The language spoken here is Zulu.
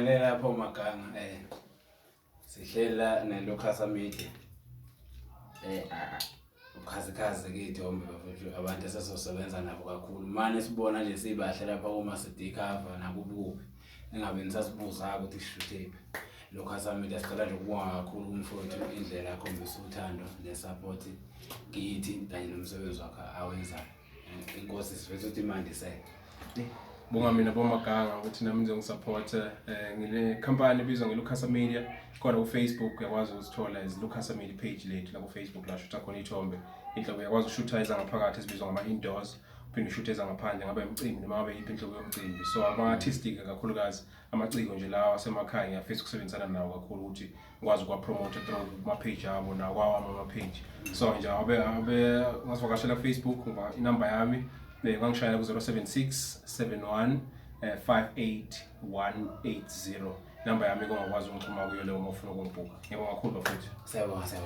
Ngibongele lapho Maganga sihlela neLucas Media ukhazikhazi kithombe bafethu abantu esesosebenza nabo kakhulu manje sibona nje sibahle lapha uma sidikava nakububi ningabe nisasibuza ukuthi sishuthe Lucas Media sicela nje ukubonga kakhulu umfowethu indlela akhombisa uthando nesupport kithi kanye nomsebenzi wakhe awenzayo inkosi sifethu ukuthi imandiseke Bonga mina Maganga ukuthi nami ngizongisupport ngile company ebizwa ngeLucas Media kodwa ku Facebook uyakwazi ukuzithola as Lucas Media page lethu la ku Facebook la shutha khona ithombe inhlobo uyakwazi ukushutha ezangaphakathi esibizwa ngama indoors uphinde ushuthe ezangaphandle ngabe imicimbi noma ngabe yiphi inhlobo yomcimbi so ama artistic kakhulukazi amaciko nje lawa asemakhaya ngiyafisa ukusebenzisana nawo kakhulu ukuthi ngikwazi ukwa promote through ama page abo na kwawo ama page so nje abe ngasivakashela Facebook ngoba inamba yami ngangishayela ku 076 71 58180 namba yami ngokwazi ukuxhuma kuyo leyo uma ufuna ukungibhuka ngiyabonga kakhulu bafethu siyabonga sure